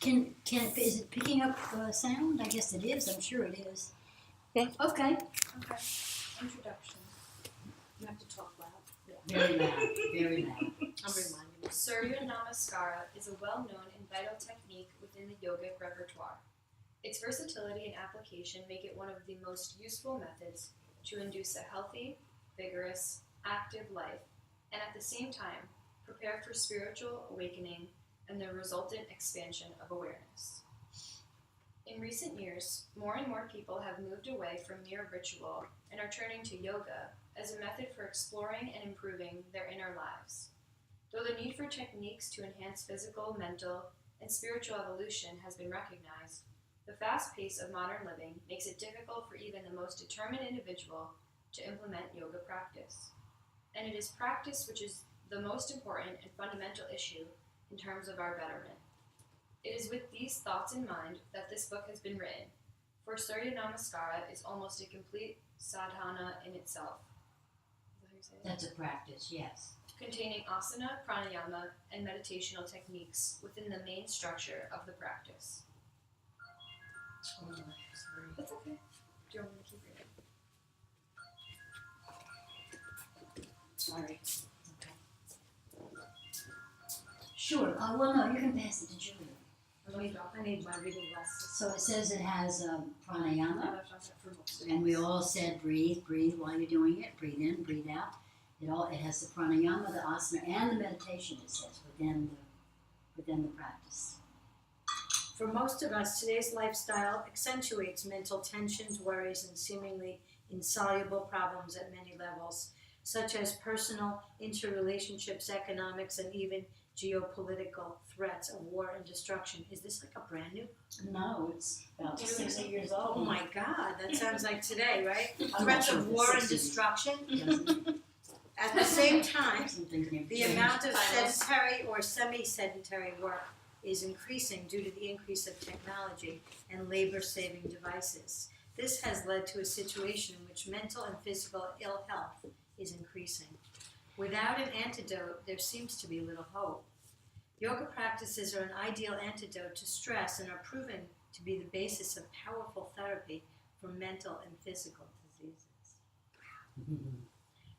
Is it picking up sound? I guess it is. I'm sure it is. Yeah. Okay. Introduction. You have to talk loud. Very loud. Very loud. I'm reminding you. Surya Namaskara is a well-known and vital technique within the yogic repertoire. Its versatility and application make it one of the most useful methods to induce a healthy, vigorous, active life, and at the same time, prepare for spiritual awakening and the resultant expansion of awareness. In recent years, more and more people have moved away from mere ritual and are turning to yoga as a method for exploring and improving their inner lives. Though the need for techniques to enhance physical, mental, and spiritual evolution has been recognized, the fast pace of modern living makes it difficult for even the most determined individual to implement yoga practice. And it is practice which is the most important and fundamental issue in terms of our betterment. It is with these thoughts in mind that this book has been written, for Surya Namaskara is almost a complete sadhana in itself. Is that how you say it? That's a practice, yes. Containing asana, pranayama, and meditational techniques within the main structure of the practice. That's okay. Do you want me to keep reading? Sorry. Okay. Sure. Well, no, you can pass it to Julia. I need my reading glasses. So it says it has I pranayama, left off that for most of and we all said breathe while you're doing it. Breathe in, breathe out. It has the pranayama, the asana, and the meditation. It says within the practice. For most of us, today's lifestyle accentuates mental tensions, worries, and seemingly insoluble problems at many levels, such as personal, interrelationships, economics, and even geopolitical threats of war and destruction. Is this like a brand new? No, it's about 60 years old. Oh my God, that sounds like today, right? I'm Threats not sure of if war it's and 60. destruction. Doesn't At the same time, something's never the changed. amount of sedentary or semi-sedentary work is increasing due to the increase of technology and labor-saving devices. This has led to a situation in which mental and physical ill health is increasing. Without an antidote, there seems to be little hope. Yoga practices are an ideal antidote to stress and are proven to be the basis of powerful therapy for mental and physical diseases.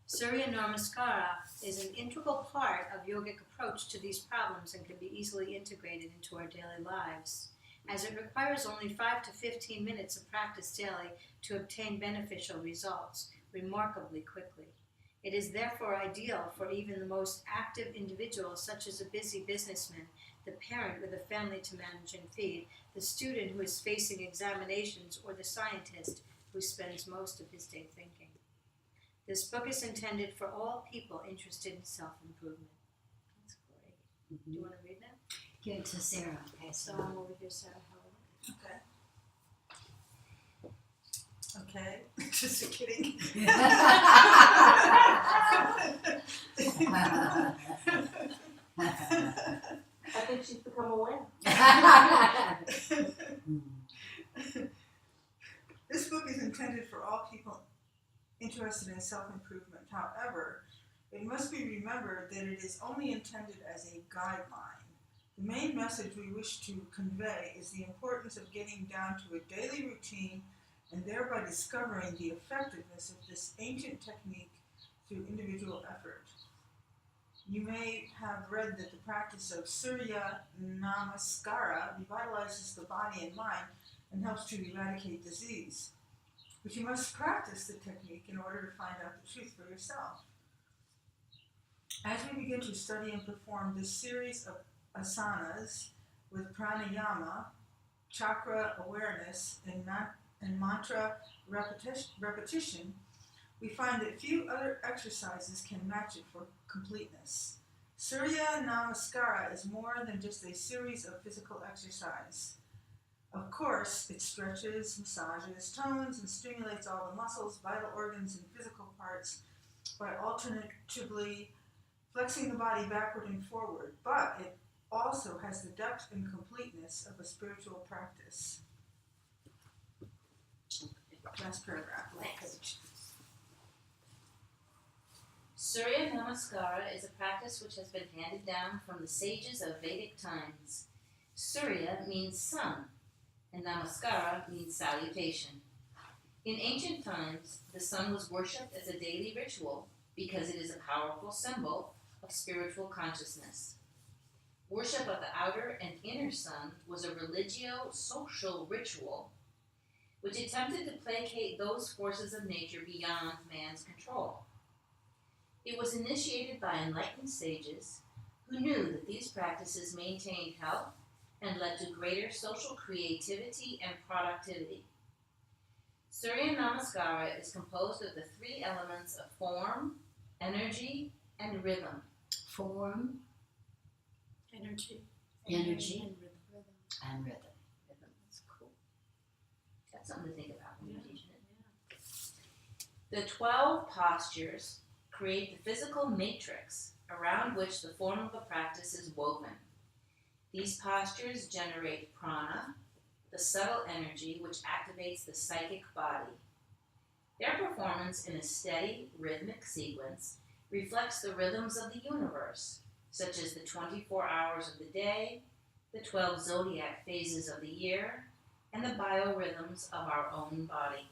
Surya Namaskara is an integral part of yogic approach to these problems and can be easily integrated into our daily lives, as it requires only 5 to 15 minutes of practice daily to obtain beneficial results remarkably quickly. It is therefore ideal for even the most active individual, such as a busy businessman, the parent with a family to manage and feed, the student who is facing examinations, or the scientist who spends most of his day thinking. This book is intended for all people interested in self-improvement. That's great. Do you want to read now? Give it to Sarah. Okay, So so I'm over here, Sarah Howard. Okay. Just kidding. I think she's become aware. This book is intended for all people interested in self-improvement. However, it must be remembered that it is only intended as a guideline. The main message we wish to convey is the importance of getting down to a daily routine and thereby discovering the effectiveness of this ancient technique through individual effort. You may have read that the practice of Surya Namaskara revitalizes the body and mind and helps to eradicate disease. But you must practice the technique in order to find out the truth for yourself. As we begin to study and perform this series of asanas with pranayama, chakra awareness, and mantra repetition, we find that few other exercises can match it for completeness. Surya Namaskara is more than just a series of physical exercise. Of course, it stretches, massages, tones, and stimulates all the muscles, vital organs, and physical parts by alternatively flexing the body backward and forward, but it also has the depth and completeness of a spiritual practice. Last paragraph, last page. Surya Namaskara is a practice which has been handed down from the sages of Vedic times. Surya means sun, and Namaskara means salutation. In ancient times, the sun was worshipped as a daily ritual because it is a powerful symbol of spiritual consciousness. Worship of the outer and inner sun was a religio-social ritual which attempted to placate those forces of nature beyond man's control. It was initiated by enlightened sages who knew that these practices maintained health and led to greater social creativity and productivity. Surya Namaskara is composed of the three elements of form, energy, and rhythm. Form, Energy. energy, And rhythm. and rhythm. Rhythm, that's cool. That's something to think about when you're teaching it. The 12 postures create the physical matrix around which the form of a practice is woven. These postures generate prana, the subtle energy which activates the psychic body. Their performance in a steady, rhythmic sequence reflects the rhythms of the universe, such as the 24 hours of the day, the 12 zodiac phases of the year, and the biorhythms of our own body.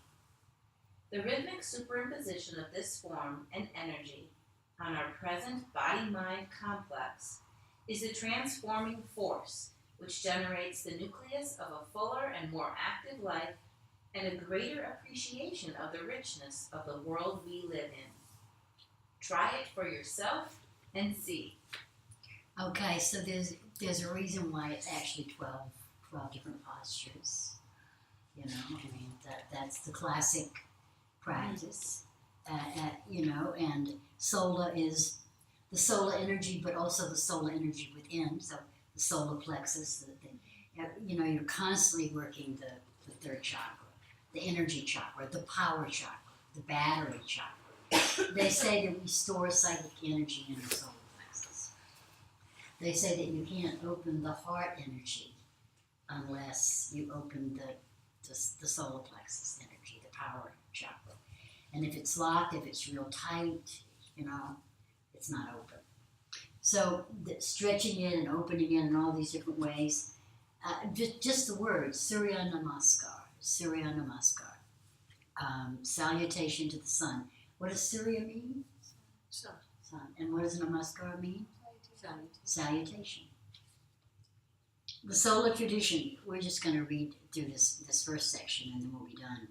The rhythmic superimposition of this form and energy on our present body-mind complex is the transforming force which generates the nucleus of a fuller and more active life and a greater appreciation of the richness of the world we live in. Try it for yourself and see. Okay, so there's a reason why it's actually 12 different postures. You know, I mean, that's the classic practice. And solar is the solar energy, but also the solar energy within. So the solar plexus, you're constantly working the third chakra, the energy chakra, the power chakra, the battery chakra. They say that we store psychic energy in the solar plexus. They say that you can't open the heart energy unless you open the solar plexus energy, the power chakra. And if it's locked, if it's real tight, it's not open. So stretching it and opening it in all these different ways, just the words, Surya Namaskar, salutation to the sun. What does Surya mean? Sun. Sun. And what does Namaskar mean? Salutation. The solar tradition, we're just going to read through this first section and then we'll be done.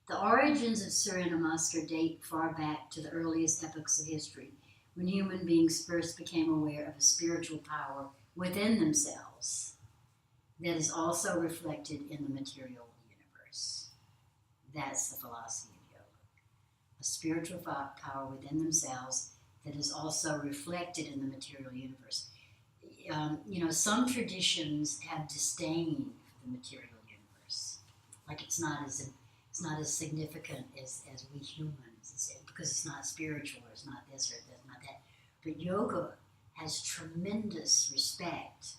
The origins of Surya Namaskar date far back to the earliest epochs of history, when human beings first became aware of a spiritual power within themselves that is also reflected in the material universe. That's the philosophy of yoga. A spiritual power within themselves that is also reflected in the material universe. Some traditions have disdain for the material universe. Like it's not as significant as we humans, because it's not spiritual, or it's not this, or it's not that. But yoga has tremendous respect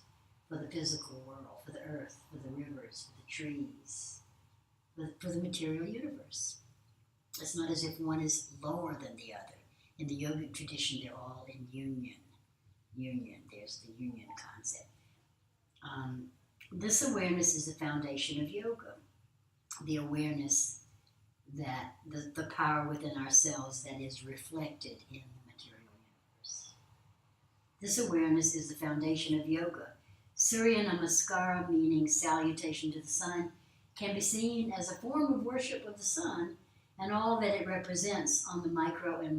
for the physical world, for the earth, for the rivers, for the trees, for the material universe. It's not as if one is lower than the other. In the yogic tradition, they're all in union. There's the union concept. This awareness is the foundation of yoga. The awareness that the power within ourselves that is reflected in the material universe. This awareness is the foundation of yoga. Surya Namaskara, meaning salutation to the sun, can be seen as a form of worship of the sun and all that it represents on the micro and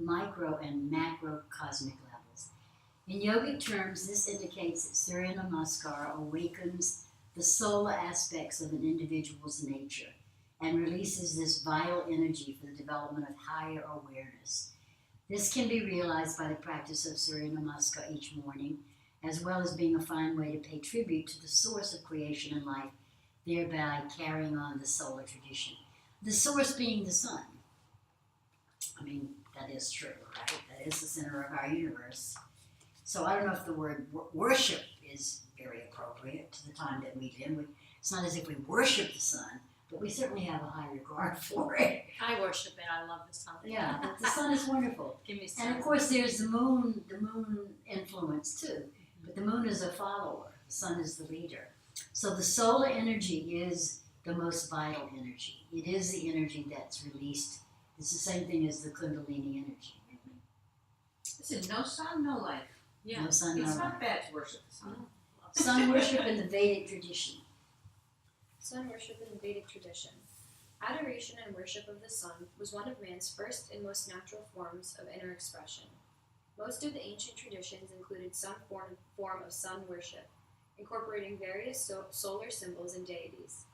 macrocosmic levels. In yogic terms, this indicates that Surya Namaskara awakens the solar aspects of an individual's nature and releases this vital energy for the development of higher awareness. This can be realized by the practice of Surya Namaskar each morning, as well as being a fine way to pay tribute to the source of creation and life, thereby carrying on the solar tradition. The source being the sun. I mean, that is true, right? That is the center of our universe. So I don't know if the word worship is very appropriate to the time that we live in. It's not as if we worship the sun, but we certainly have a high regard for it. I worship it. I love the sun. Yeah, the sun is wonderful. Give me sun. And of course there's the moon influence too. But the moon is a follower, the sun is the leader. So the solar energy is the most vital energy. It is the energy that's released. It's the same thing as the Kundalini energy. Listen, no sun, no life. No sun, no It's light. not bad to worship the sun. Sun worship in the Vedic tradition. Sun worship in Vedic tradition. Adoration and worship of the sun was one of man's first and most natural forms of inner expression. Most of the ancient traditions included some form of sun worship, incorporating various solar symbols and deities.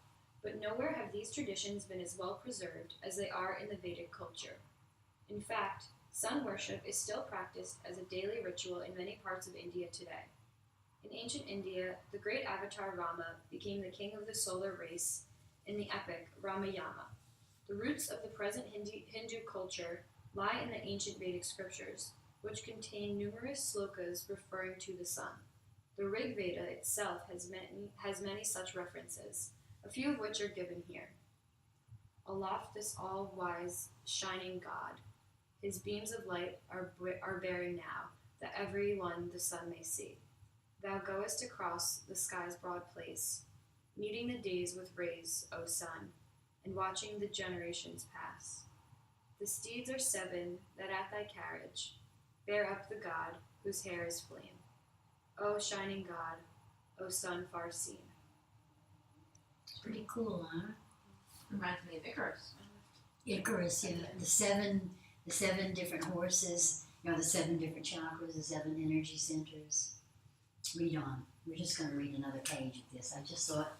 But nowhere have these traditions been as well preserved as they are in the Vedic culture. In fact, sun worship is still practiced as a daily ritual in many parts of India today. In ancient India, the great avatar Rama became the king of the solar race in the epic Ramayana. The roots of the present Hindu culture lie in the ancient Vedic scriptures, which contain numerous slokas referring to the sun. The Rig Veda itself has many such references, a few of which are given here. Aloft this all-wise, shining God, his beams of light are bearing now, that every one the sun may see. Thou goest across the sky's broad place, meeting the days with rays, O sun, and watching the generations pass. The steeds are 7 that at thy carriage bear up the God whose hair is flame. O shining God, O sun far seen. It's pretty cool, huh? Reminds me of Icarus. Icarus, yeah. The seven different horses, the 7 different chakras, the 7 energy centers. Read on. We're just going to read another page of this. I just thought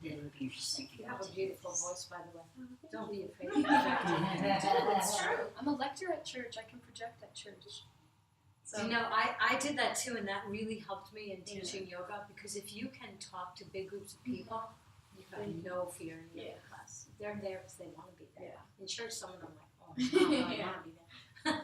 that it would be interesting for You you have all a to hear beautiful this. voice, by the way. Don't be afraid to project It's true. I'm a lector at church. I can project at church. So, I did that too, and that really helped me in teaching yoga, because if you can talk to big groups of people, you have no fear in yoga class. They're there because they want to be there. In church, some of them are like, oh, no, I don't want to be there.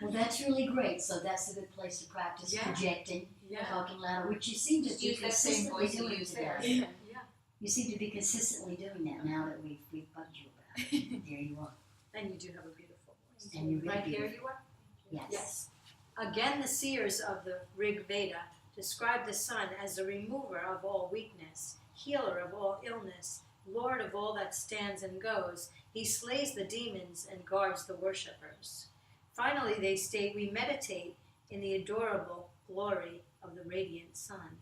Well, that's really great. So that's a good place to practice Yeah. projecting, Yeah. talking louder, which you seem to Just be use that same consistently voice you doing use today. there. Yeah. You seem to be consistently doing that now that we've bugged you about it. There you are. And you do have a beautiful voice. And you're really right here beautiful. you are? Yes. Yes. Again, the seers of the Rig Veda describe the sun as the remover of all weakness, healer of all illness, lord of all that stands and goes. He slays the demons and guards the worshippers. Finally, they state, we meditate in the adorable glory of the radiant sun.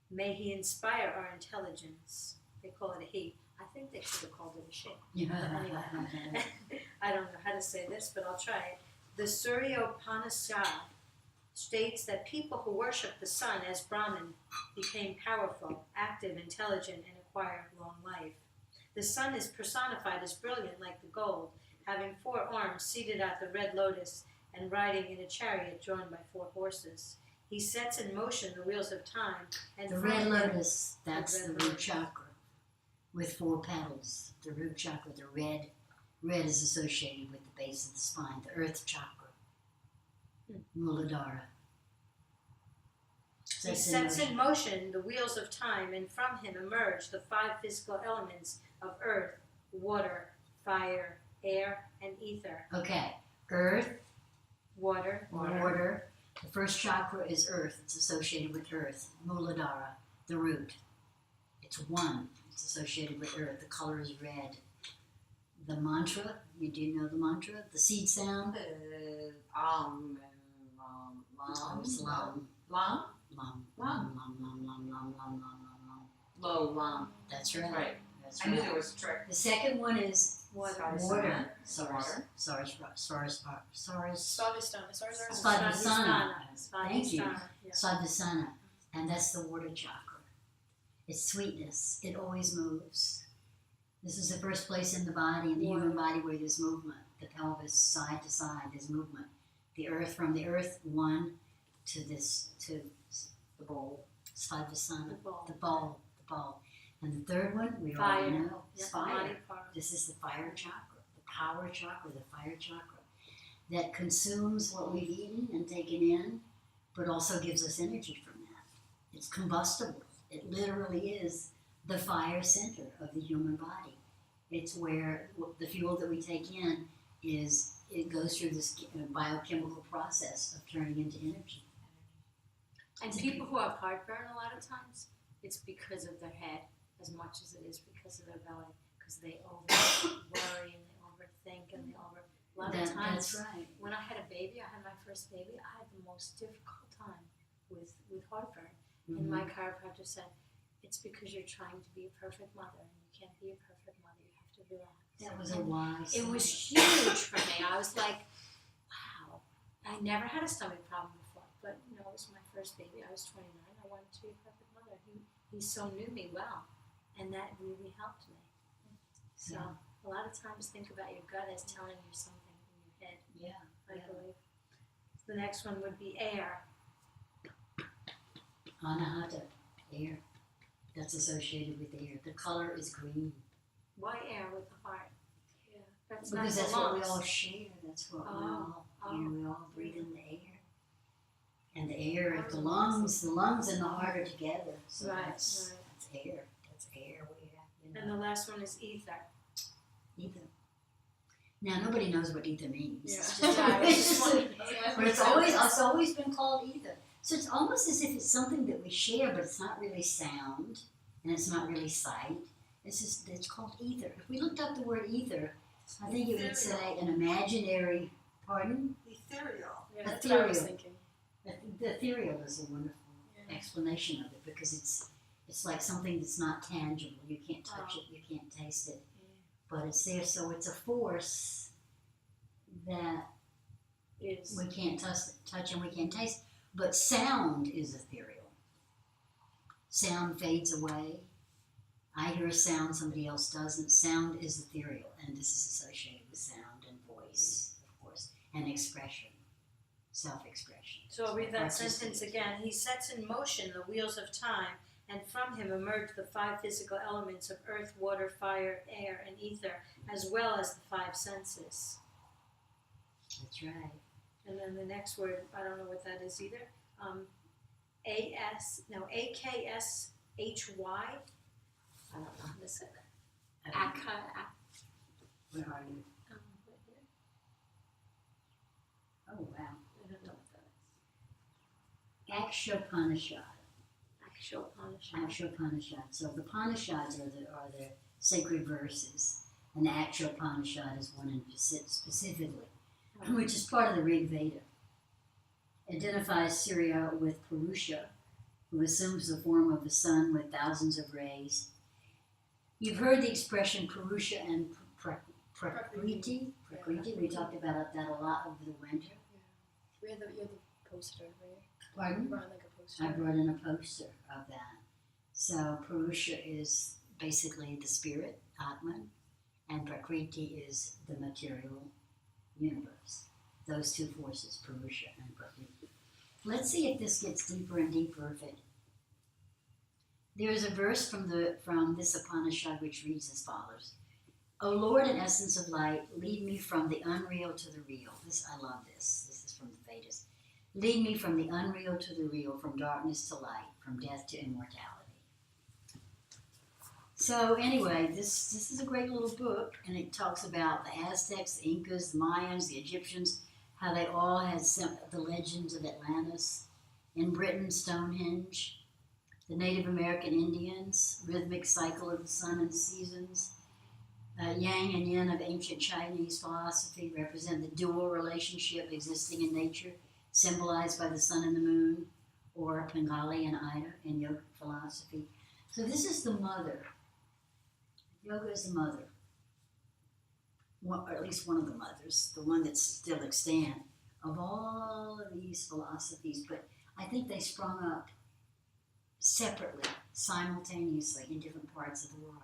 May he inspire our intelligence. They call it a he. I think they should have called it a she. I don't know how to say this, but I'll try it. The Surya Upanishad states that people who worship the sun as Brahman became powerful, active, intelligent, and acquired long life. The sun is personified as brilliant like the gold, having 4 arms, seated at the red lotus, and riding in a chariot drawn by 4 horses. He sets in motion the wheels of time, and The from red him- lotus, that's The the red root lotus. chakra with 4 petals. The root chakra, the red is associated with the base of the spine, the earth chakra, Muladhara. He sets in motion the wheels of time, and from him emerge the 5 physical elements of earth, water, fire, air, and ether. Okay, earth, Water, water. The first chakra is earth. It's associated with earth. Muladhara, the root. It's 1. It's associated with earth. The color is red. The mantra, you do know the mantra? The seed sound? It's lam. Lam? Lam. Lam. Lam, lam, lam, lam, lam, lam, lam. Low lam. That's right. Right. That's I knew right. there was a trick. The second one is Water. water. Water. Svadhisthana. Svadhisthana. Thank you. Svadhisthana, yeah. Sadhusana, and that's the water chakra. It's sweetness. It always moves. This is the first place in the body, in the human body, where there's movement. The pelvis, side to side, there's movement. The earth, from the earth, 1 to the bowl. Svadhisthana, the bowl. And the third one, we already Fire. know, is Yeah, fire. body part. This is the fire chakra, the power chakra, the fire chakra, that consumes what we've eaten and taken in, but also gives us energy from that. It's combustible. It literally is the fire center of the human body. It's where the fuel that we take in it goes through this biochemical process of turning into energy. And people who have heartburn, a lot of times, it's because of their head as much as it is because of their belly. Because they over worry and they overthink and they over. A lot of times, That's right. when I had a baby, I had my first baby, I had the most difficult time with heartburn. And my chiropractor said, it's because you're trying to be a perfect mother and you can't be a perfect mother. You have to relax. That was a wise. It was huge for me. I was like, wow. I never had a stomach problem before, but it was my first baby. I was 29. I wanted to be a perfect mother. He so knew me well, and that really helped me. So a lot of times, think about your gut as telling you something in your head. Yeah. I believe. The next one would be air. Anahata, air. That's associated with air. The color is green. Why air with the heart? Yeah, that's Because not that's the what we lungs. all share. That's what we all breathe in the air. And the air, the lungs and the heart are together. So Right, that's air. That's air we have. And the last one is ether. Ether. Now nobody knows what ether means. Yeah. It's Yeah, I was just wondering. but it's always been called ether. So it's almost as if it's something that we share, but it's not really sound and it's not really sight. It's called ether. If we looked up the word ether, I think it would say an imaginary. Pardon? Ethereal. Yeah, that's what I was Ethereal. thinking. The ethereal is a wonderful explanation of it because it's like something that's not tangible. You can't touch it, you can't taste it, but it's there. So it's a force that Is we can't touch and we can't taste. But sound is ethereal. Sound fades away. I hear a sound, somebody else doesn't. Sound is ethereal, and this is associated with sound and voice, of course, and expression, self-expression. So I'll read that Artistic. sentence again. He sets in motion the wheels of time, and from him emerge the 5 physical elements of earth, water, fire, air, and ether, as well as the 5 senses. That's right. And then the next word, I don't know what that is either. AKSHY. I don't know. This is Where are you? right here. Oh, wow. I don't know what that is. Akshopanishad. Akshopanishad. Akshopanishad. So the Upanishads are the sacred verses, and the Akshopanishad is one in specifically, which is part of the Rig Veda. Identifies Surya with Purusha, who assumes the form of the sun with thousands of rays. You've heard the expression Purusha and Prakriti. Prakriti. We talked about that a lot over the winter. You're the poster, right? Pardon? You brought like a poster. I brought in a poster of that. So Purusha is basically the spirit, Atman, and Prakriti is the material universe. Those two forces, Purusha and Prakriti. Let's see if this gets deeper and deeper. There is a verse from this Upanishad which reads as follows: O Lord and essence of light, lead me from the unreal to the real. I love this. This is from the Vedas. Lead me from the unreal to the real, from darkness to light, from death to immortality. So anyway, this is a great little book, and it talks about the Aztecs, the Incas, the Mayans, the Egyptians, how they all had the legends of Atlantis. In Britain, Stonehenge. The Native American Indians, rhythmic cycle of the sun and seasons. Yang and Yin of ancient Chinese philosophy represent the dual relationship existing in nature, symbolized by the sun and the moon, or Bengali and Ida in yogic philosophy. So this is the mother. Yoga is the mother. Or at least one of the mothers, the one that's still extant, of all of these philosophies. But I think they sprung up separately, simultaneously, in different parts of the world.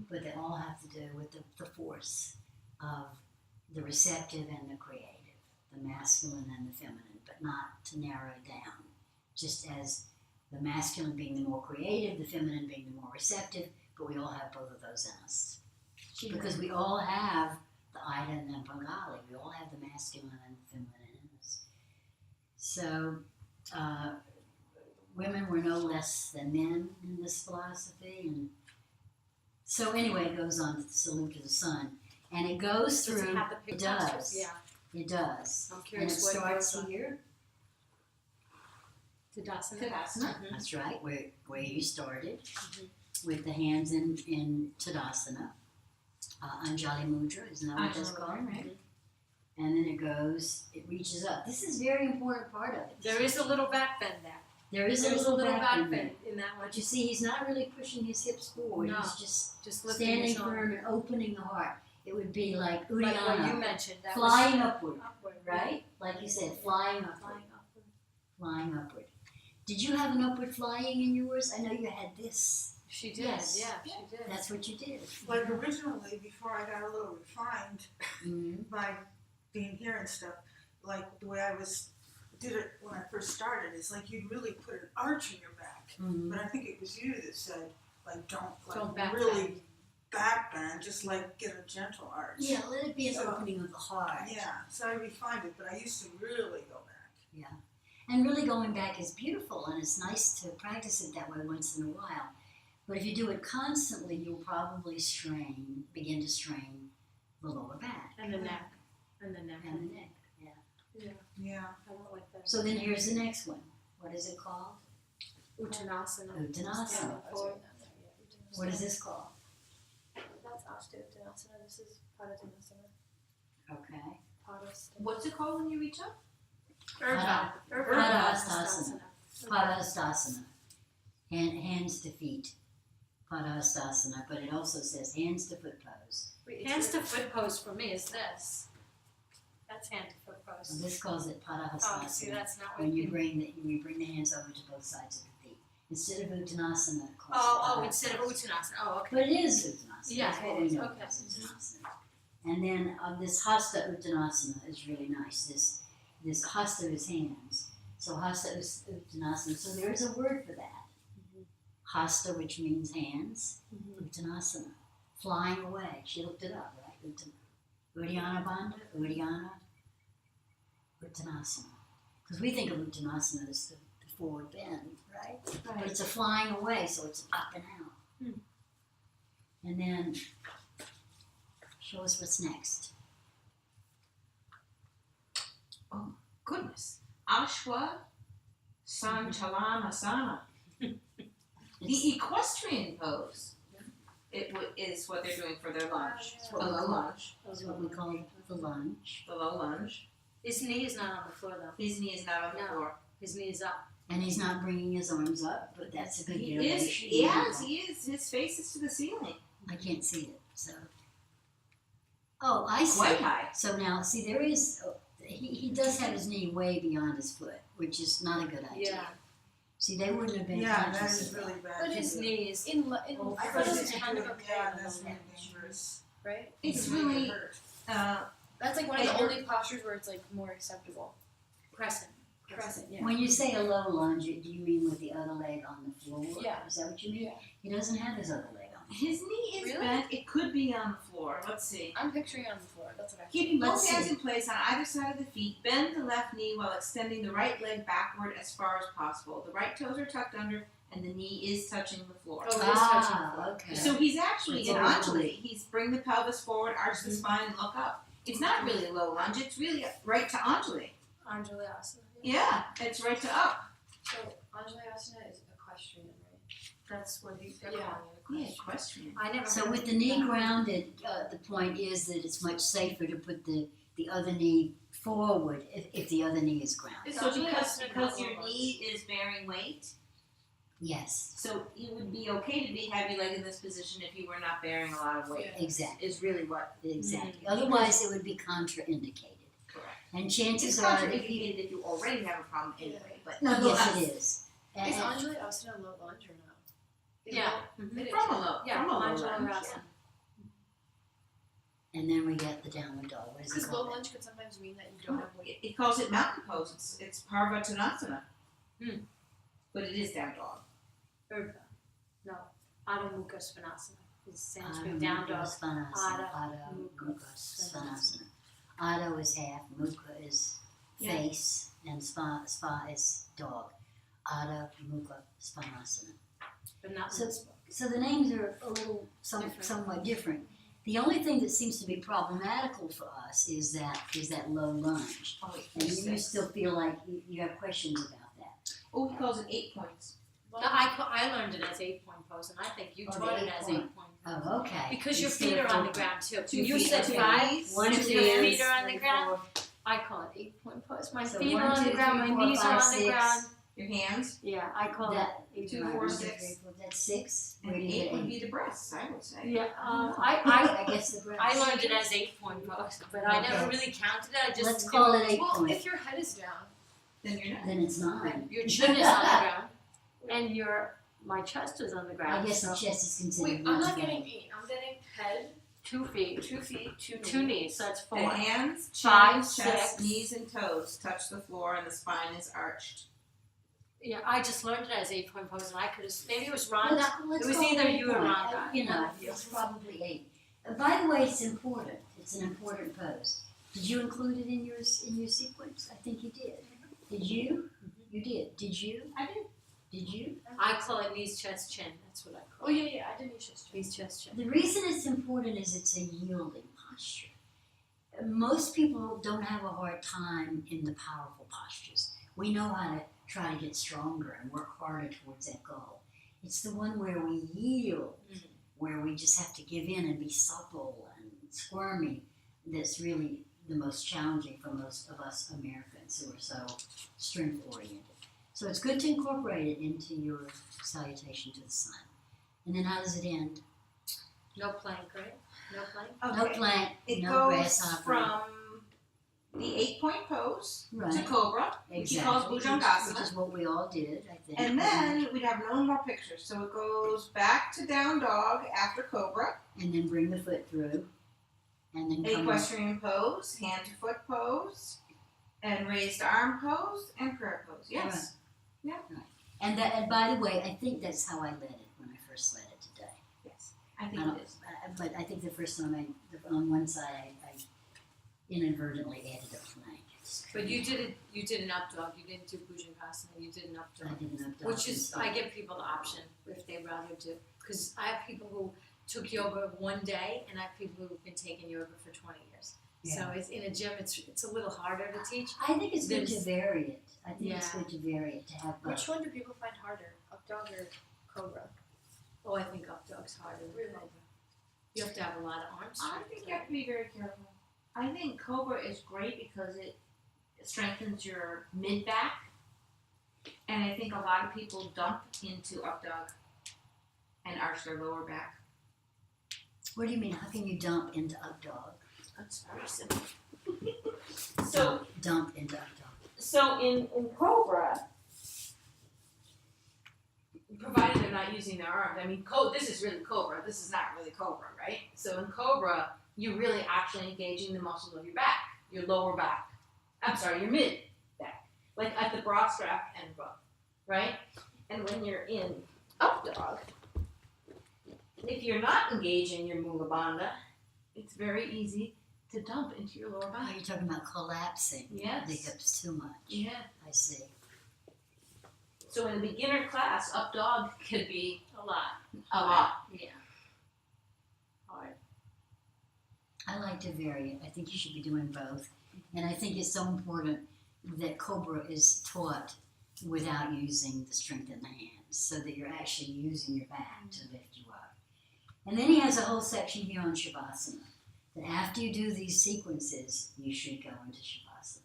But they all have to do with the force of the receptive and the creative, the masculine and the feminine, but not to narrow it down. Just as the masculine being the more creative, the feminine being the more receptive, but we all have both of those in us. Because we all have the Ida and the Bengali. We all have the masculine and the feminine in us. So, women were no less than men in this philosophy, and so anyway, it goes on to the salute to the sun, and it goes Does through. it have the It pictures? does. Yeah. It does. I'm And it curious what starts goes on. here. Tadasana. Tadasana. That's right, where you started, with the hands in Tadasana. Anjali Mudra, isn't that what that's Anjali called? Mudra, right. And then it reaches up. This is a very important part of it. There is a little back bend there. There's There's a little back bend there. bend in that one. But you see, he's not really pushing his hips forward. No. He's just Just lifting standing his arm. firm and opening the heart. It would be like Like what you Uddiyana, mentioned. That flying was upward, upward, right? Like you said, flying upward, Flying upward. flying upward. Did you have an upward flying in yours? I know you had this. She did, Yes. yeah, she did. That's what you did. Like originally, before I got a little refined Mm-hmm. by being here and stuff, like the way I did it when I first started, is like you'd really put an arch in your back. Mm-hmm. But I think it was you that said, like, Don't back really bend. back bend, just like get a gentle arch. Yeah, let it be an So- opening of the heart. Yeah, so I refined it, but I used to really go back. And really going back is beautiful, and it's nice to practice it that way once in a while. But if you do it constantly, you'll probably begin to strain the lower back And the neck. And the neck. and the neck. Yeah. I went like that. So then here's the next one. What is it called? Uttanasana. Uttanasana. What is this called? That's Ashta Uttanasana. This is Padadhanasana. Okay. Padasana. What's it called when you reach up? Pada- Padahastasana. Padahastasana. Hands to feet. Padahastasana. But it also says hands to foot pose. Hands to foot pose for me is this. That's hand to foot So pose. this calls it Oh, see, Padahastasana. that's not what When you bring the hands over to both sides of the feet. Instead of Uttanasana, it calls Oh, it instead of Uttanasana. Oh, okay. But it is Uttanasana. Yeah, That's what it we is. know Okay. as Uttanasana. And then this Hasta Uttanasana is really nice. This Hasta is hands. So Hasta is Uttanasana. So there is a word for that. Hasta, which means hands. Uttanasana. Flying away. She looked it up, right? Uddiyana Bandha, Uddiyana, Uttanasana. Because we think of Uttanasana as the forward bend, right? But it's a flying away, so it's up and out. And then, show us what's next. Goodness. Ashwa Sanchalanasana. The equestrian pose. Is what they're doing for their lunge. It's The what we low call, lunge. it's what we call the lunge. The low lunge. His knee is not on the floor though. His knee is not on the No. floor. His knee is up. And he's not bringing his arms up, but that's a good He deal. is. He Yes, he is. His face is to the ceiling. I can't see it, so. Oh, I see. Quite high. So now, see, there is, he does have his knee way beyond his foot, which is not a good idea. Yeah. See, they wouldn't have been Yeah, that conscious is of that. really bad. But his too. knee is In I front thought of it his was kind of really a bad, pain that's on the really lunge, dangerous. right? It's It really really hurt. That's like one of And the you're- only postures where it's like more acceptable. Crescent. Crescent, yeah. When you say a low lunge, do you mean with the other leg on the floor? Yeah. Is that what you mean? Yeah. He doesn't have his other leg on. his knee is Really? bent. It could be on the floor. Let's see. I'm picturing it on the floor. That's what I Keeping both Let's hands see. in place on either side of the feet, bend the left knee while extending the right leg backward as far as possible. The right toes are tucked under and the knee is touching the floor. Oh, it is touching the Ah, floor. okay. So he's actually It's in over. Anjali. He's bring the pelvis forward, arch the spine, and look up. It's not really a low lunge. It's really right to Anjali. Anjali Asana. Yeah, it's right to up. So Anjali Asana is equestrian, right? That's what they're Yeah. calling Yeah, it. equestrian. I never So heard with of the knee that. grounded, the point is that it's much safer to put the other knee forward if the other knee is grounded. Is So Anjali because Asana not your low knee is bearing weight, Yes, so it would be okay to have your leg in this position if you were not bearing a lot of weight. Yeah. exactly, Is really what. exactly. Otherwise, it would be contraindicated. Correct. And It's chances are, if you, contraindicated if you already have a problem anyway, but yes, nonetheless. it is. And- Is Anjali Asana low lunge or no? Is Yeah. it- it is. From a low, Yeah, from a low Anjali lunge, Asana. And then we get the downward dog. What is it Because low called? lunge could sometimes mean that you don't have weight. It calls it mountain pose. It's Parvatanasana. But it is down dog. Urdhva. No. Adho Mukha Svanasana. It's Sanskrit down dog. Svanasana. Adho Adho Mukha Mukha Svanasana. Adho is half, Mukha is Yeah. face, and Spa is dog. Adho Mukha Svanasana. But not So- in this book. So the names are a little Different. somewhat different. The only thing that seems to be problematical for us is that low lunge. Oh, wait, And you six. still feel like you have questions about that. Oh, he calls it 8 points. I learned it as 8-point pose, and I think you Oh, taught the it as 8-point. 8-point. Oh, okay. Because your Instead feet of are on the 4 ground too. Two You feet said on the 5. knees. One, Your two, feet three, are on the ground. four. I call it 8-point pose. My So feet 1, are on 2, the ground. 3, My 4, knees 5, are on 6. the ground. Your hands. Yeah, I call That, it 2, 1, 4, 2, 6. 3, 4. That's 6. And Where do you 8 get would 8? be the breasts, I would say. Yeah, I guess the breath. I learned it as 8-point pose, but I never Okay. really counted it. I just Let's knew- call it 8 Well, point. if your head is down, Then you're not. Then it's 9. Your chin is on the ground, and my chest is on the I ground. guess the so chest is considered wait, I'm one not thing. getting 8. I'm getting head, 2 feet, 2 feet, 2 knees, so that's 4. The hands, chin, 5, chest, 6. knees, and toes touch the floor, and the spine is arched. Yeah, I just learned it as 8-point pose, and I could have, maybe it was Let's- Rhonda. let's It was call either 8 you or point. Rhonda. You know, One of you. it's probably 8. By the way, it's important. It's an important pose. Did you include it in your sequence? I think you did. Did you? You did. Did you? I did. Did you? I call it knees, chest, chin. That's what I oh call it. yeah, I didn't use chest. Knees, chest, chin. The reason it's important is it's a yielding posture. Most people don't have a hard time in the powerful postures. We know how to try to get stronger and work harder towards that goal. It's the one where we yield, where we just have to give in and be supple and squirmy, that's really the most challenging for most of us Americans who are so strength oriented. So it's good to incorporate it into your salutation to the sun. And then how does it end? No plank, right? No plank? No plank, It no goes grasshopper. from the 8-point pose to Right. cobra, which he calls Exactly, which Bhujangasana. is what we all did, I think. And then we'd have no more pictures. So it goes back to down dog after cobra, And then bring the foot through, and then come equestrian pose, hand to foot pose, and raised arm pose, and prayer pose. Yes. And that. And by the way, I think that's how I led it when I first led it today. Yes. I think I don't- it is. But I think the first time on one side I inadvertently added a plank. But you did an up dog. You didn't do Bhujangasana. You did an up I dog. did an up dog Which is, instead. I give people the option if they'd rather do. Because I have people who took yoga one day, and I have people who've been taking yoga for 20 years. So it's in a gym. It's a little harder to teach. I think it's good to There's- vary it. I think it's Yeah. good to vary it, to have both. Which one do people find harder, up dog or cobra? Oh, I think up dog's harder than Really? cobra. You have to have a lot of arm I strength. think you have to be very careful. I think cobra is great because it strengthens your mid back, and I think a lot of people dump into up dog and arch their lower back. What do you mean? How can you dump into up dog? That's very simple. So Dump into up dog. in cobra, provided they're not using their arms. I mean, this is really cobra. This is not really cobra, right? So in cobra, you're really actually engaging the muscles of your back, your lower back. I'm sorry, your mid back, like at the bra strap and above, right? And when you're in up dog, if you're not engaging your mula bandha, it's very easy to dump into your lower Oh, body. you're talking about collapsing Yes. the hips too much. Yeah. I see. So in a beginner class, up dog could be A lot. a lot. Yeah. Hard. I like to vary it. I think you should be doing both. And I think it's so important that Cobra is taught without using the strength in the hands, so that you're actually using your back to lift you up. And then he has a whole section here on Shavasana, that after you do these sequences, you should go into Shavasana,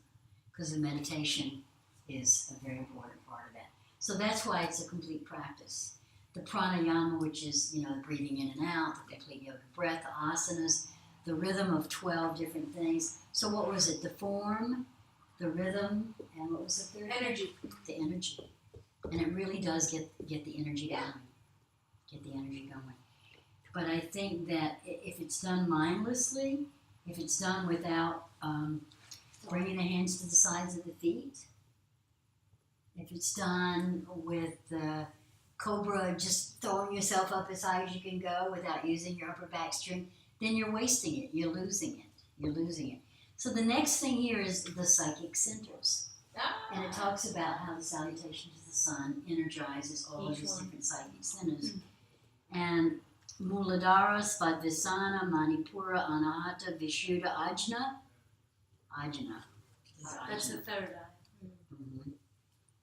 because the meditation is a very important part of that. So that's why it's a complete practice. The pranayama, which is, the breathing in and out, the complete yoga breath, the asanas, the rhythm of 12 different things. So what was it? The form, the rhythm, and what was the third? Energy. The energy. And it really does get the energy going. Get the energy going. But I think that if it's done mindlessly, if it's done without bringing the hands to the sides of the feet, if it's done with the cobra, just throwing yourself up as high as you can go without using your upper back strength, then you're wasting it. You're losing it. You're losing it. So the next thing here is the psychic centers. And it talks about how the salutation to the sun energizes all of Each these one. different psychic centers. And Muladhara, Svadhisthana, Manipura, Anahata, Vishuddha, Ajna. Ajna. This is That's the Ajna. third eye. Mhm.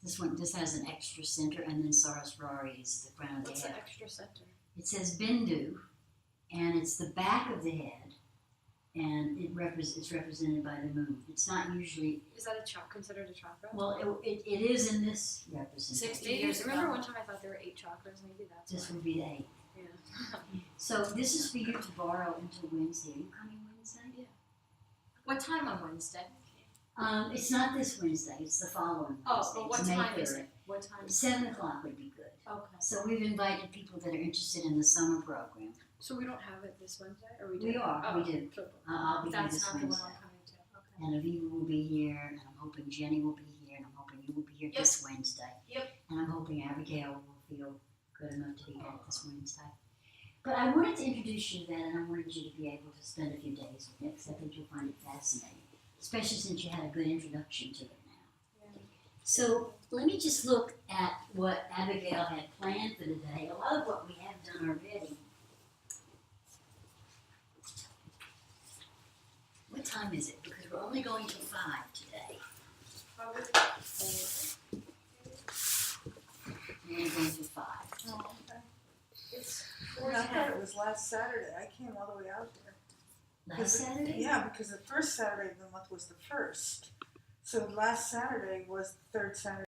This has an extra center, and then Saraswati is the crown of the What's the head. extra center? It says Bindu, and it's the back of the head, and it's represented by the moon. It's not usually, Is that considered a chakra? well, it is in this representation. 60 Maybe, years remember ago. one time I thought there were 8 chakras, maybe that's This why. would be the 8th. Yeah. So this is for you to borrow until Wednesday. Are you coming Wednesday? What time on Wednesday? It's not this Wednesday, it's the following Wednesday. Oh, but what It's May time is 3rd. it? What time? 7 o'clock would be good. Okay. So we've invited people that are interested in the summer program. So we don't have it this Wednesday, or we do? We are, Oh, we do. so- I'll be here That's this not the one Wednesday. I'm coming to. Okay. And Aviva will be here, and I'm hoping Jenny will be here, and I'm hoping you will be here this Wednesday. Yep. And I'm hoping Abigail will feel good enough to be back this Wednesday. But I wanted to introduce you to that, and I wanted you to be able to spend a few days with it, because I think you'll find it fascinating, especially since you had a good introduction to it now. Yeah. So let me just look at what Abigail had planned for today. A lot of what we have done already. What time is it? Because we're only going till 5 today. We're only going till 5. I thought it was last Saturday. I came all the way out here. Last Saturday? Yeah, because the first Saturday of the month was the first. So last Saturday was the third Saturday